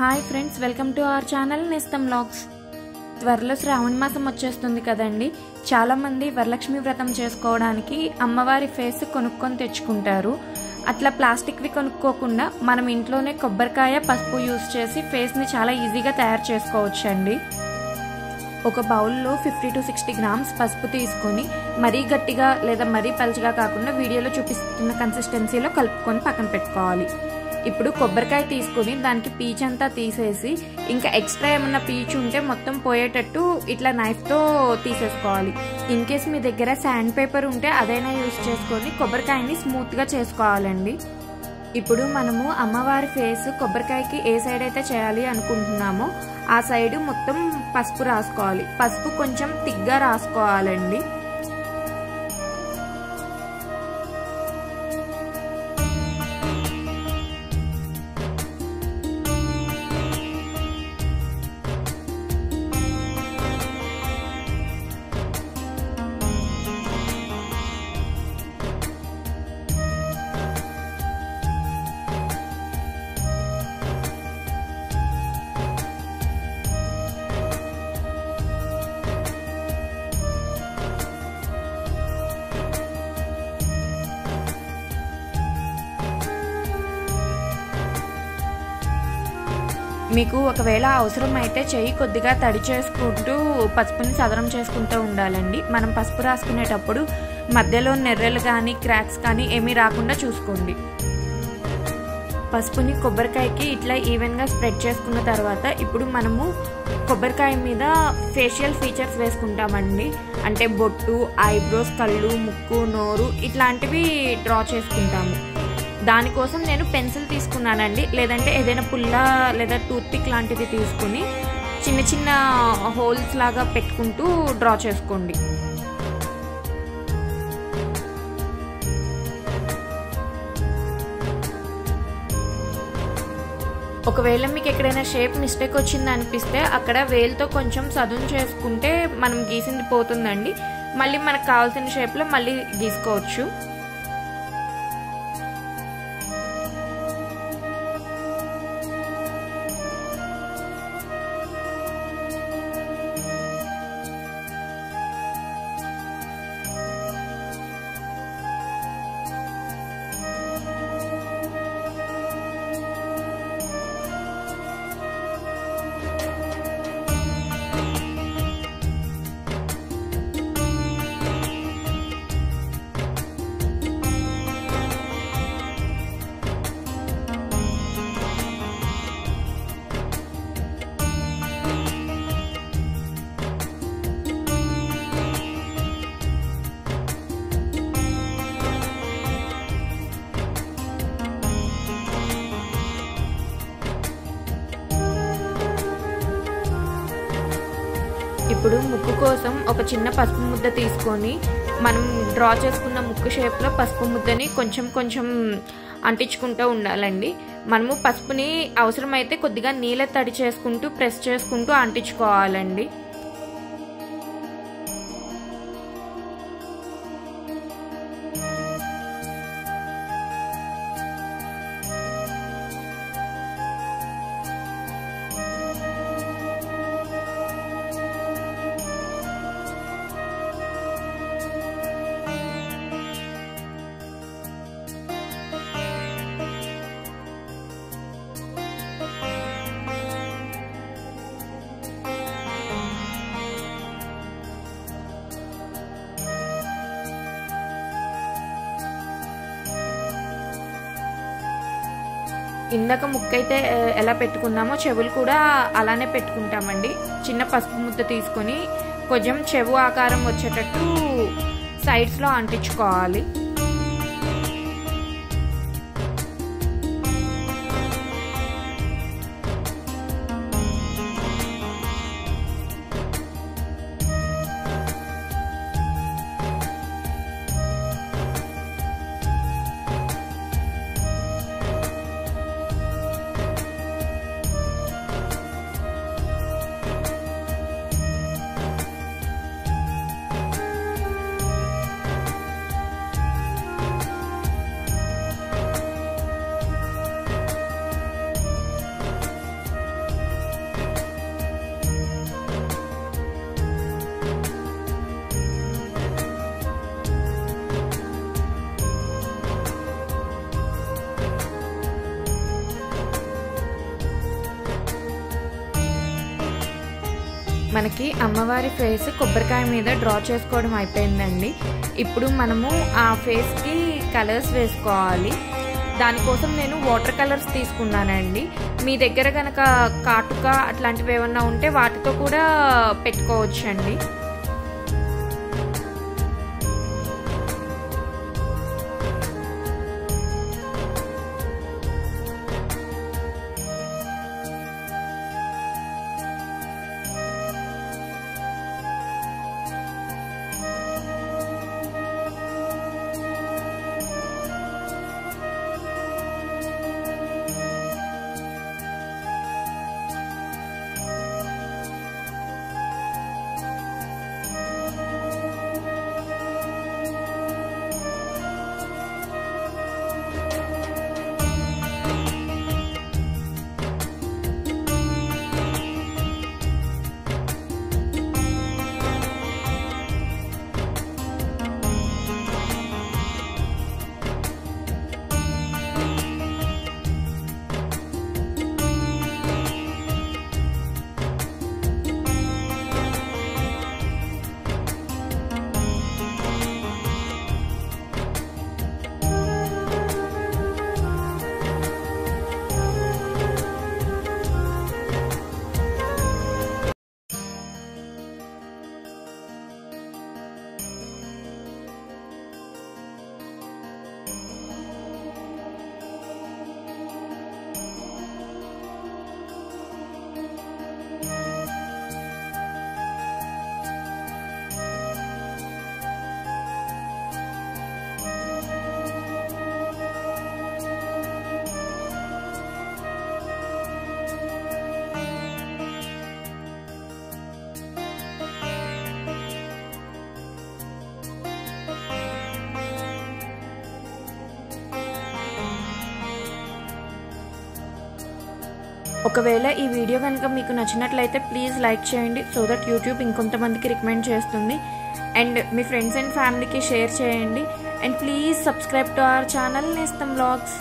Hi friends, welcome to our channel నేస్తం vlogs. త్వరలో శ్రావణ మాసం వచ్చేస్తుంది కదండి. చాలామంది వరలక్ష్మి వ్రతం చేసుకోవడానికి అమ్మవారి ఫేస్ కొనుక్కొని తెచ్చుకుంటారు. అట్లా ప్లాస్టిక్వి కొనుక్కోకుండా మనం ఇంట్లోనే కొబ్బరికాయ, పసుపు యూజ్ చేసి ఫేస్ని చాలా ఈజీగా తయారు చేసుకోవచ్చండి. ఒక బౌల్లో 50 to 60 గ్రామ్స్ పసుపు తీసుకొని మరీ గట్టిగా లేదా మరీ పలుచగా కాకుండా వీడియోలో చూపిస్తున్న కన్సిస్టెన్సీలో కలుపుకొని పక్కన పెట్టుకోవాలి. ఇప్పుడు కొబ్బరికాయ తీసుకొని దానికి పీచ్ అంతా తీసేసి ఇంకా ఎక్స్ట్రా ఏమన్నా పీచు ఉంటే మొత్తం పోయేటట్టు ఇట్లా నైఫ్తో తీసేసుకోవాలి. ఇన్ కేస్ మీ దగ్గర శాండ్ పేపర్ ఉంటే అదైనా యూజ్ చేసుకొని కొబ్బరికాయని స్మూత్గా చేసుకోవాలండి. ఇప్పుడు మనము అమ్మవారి ఫేస్ కొబ్బరికాయకి ఏ సైడ్ అయితే చేయాలి అనుకుంటున్నామో ఆ సైడ్ మొత్తం పసుపు రాసుకోవాలి. పసుపు కొంచెం తిగ్గా రాసుకోవాలండి. మీకు ఒకవేళ అవసరం అయితే చెయ్యి కొద్దిగా తడి చేసుకుంటూ పసుపుని సదరం చేసుకుంటూ ఉండాలండి. మనం పసుపు రాసుకునేటప్పుడు మధ్యలో నెర్రెలు కానీ క్రాక్స్ కానీ ఏమీ రాకుండా చూసుకోండి. పసుపుని కొబ్బరికాయకి ఇట్లా ఈవెన్గా స్ప్రెడ్ చేసుకున్న తర్వాత ఇప్పుడు మనము కొబ్బరికాయ మీద ఫేషియల్ ఫీచర్స్ వేసుకుంటామండి. అంటే బొట్టు, ఐబ్రోస్, కళ్ళు, ముక్కు, నోరు ఇట్లాంటివి డ్రా చేసుకుంటాము. దానికోసం నేను పెన్సిల్ తీసుకున్నానండి. లేదంటే ఏదైనా పుల్ల లేదా టూత్పిక్ లాంటిది తీసుకుని చిన్న చిన్న హోల్స్ లాగా పెట్టుకుంటూ డ్రా చేసుకోండి. ఒకవేళ మీకు ఎక్కడైనా షేప్ మిస్టేక్ వచ్చింది అనిపిస్తే అక్కడ వేలుతో కొంచెం సదును చేసుకుంటే మనం గీసింది పోతుందండి. మళ్ళీ మనకు కావాల్సిన షేప్లో మళ్ళీ గీసుకోవచ్చు. ఇప్పుడు ముక్కు కోసం ఒక చిన్న పసుపు ముద్ద తీసుకొని మనం డ్రా చేసుకున్న ముక్కు షేప్లో పసుపు ముద్దని కొంచెం కొంచెం అంటించుకుంటూ ఉండాలండి. మనము పసుపుని అవసరమైతే కొద్దిగా నీళ్ళ తడి చేసుకుంటూ ప్రెస్ చేసుకుంటూ అంటించుకోవాలండి. ఇందాక ముక్కైతే ఎలా పెట్టుకున్నామో చెవులు కూడా అలానే పెట్టుకుంటామండి. చిన్న పసుపు ముద్ద తీసుకొని కొంచెం చెవు ఆకారం వచ్చేటట్టు సైడ్స్లో అంటించుకోవాలి. మనకి అమ్మవారి ఫేస్ కొబ్బరికాయ మీద డ్రా చేసుకోవడం అయిపోయిందండి. ఇప్పుడు మనము ఆ ఫేస్కి కలర్స్ వేసుకోవాలి. దానికోసం నేను వాటర్ కలర్స్ తీసుకున్నానండి. మీ దగ్గర కనుక కాటుక అట్లాంటివి ఏమన్నా ఉంటే వాటితో కూడా పెట్టుకోవచ్చండి. ఒకవేళ ఈ వీడియో కనుక మీకు నచ్చినట్లయితే ప్లీజ్ లైక్ చేయండి, సో దట్ యూట్యూబ్ ఇంకొంతమందికి రికమెండ్ చేస్తుంది. అండ్ మీ ఫ్రెండ్స్ అండ్ ఫ్యామిలీకి షేర్ చేయండి. And please subscribe to our channel నేస్తం వ్లాగ్స్.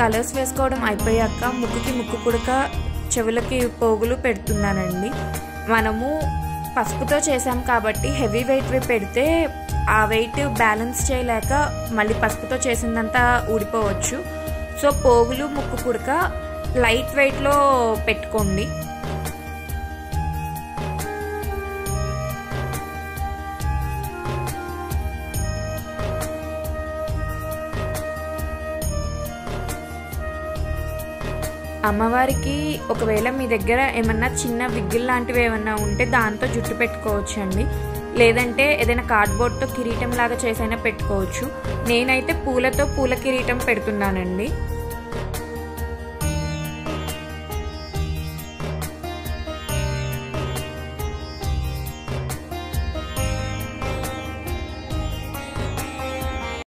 కలర్స్ వేసుకోవడం అయిపోయాక ముక్కుకి ముక్కు పుడక, చెవులకి పోగులు పెడుతున్నానండి. మనము పసుపుతో చేసాం కాబట్టి హెవీ వెయిట్వి పెడితే ఆ వెయిట్ బ్యాలెన్స్ చేయలేక మళ్ళీ పసుపుతో చేసిందంతా ఊడిపోవచ్చు. సో పోగులు, ముక్కు పుడక లైట్ వెయిట్లో పెట్టుకోండి. అమ్మవారికి ఒకవేళ మీ దగ్గర ఏమన్నా చిన్న విగ్గిల్ లాంటివి ఏమన్నా ఉంటే దాంతో జుట్టు పెట్టుకోవచ్చండి. లేదంటే ఏదైనా కార్డ్బోర్డ్తో కిరీటం లాగా చేసైనా పెట్టుకోవచ్చు. నేనైతే పూలతో పూల కిరీటం పెడుతున్నానండి.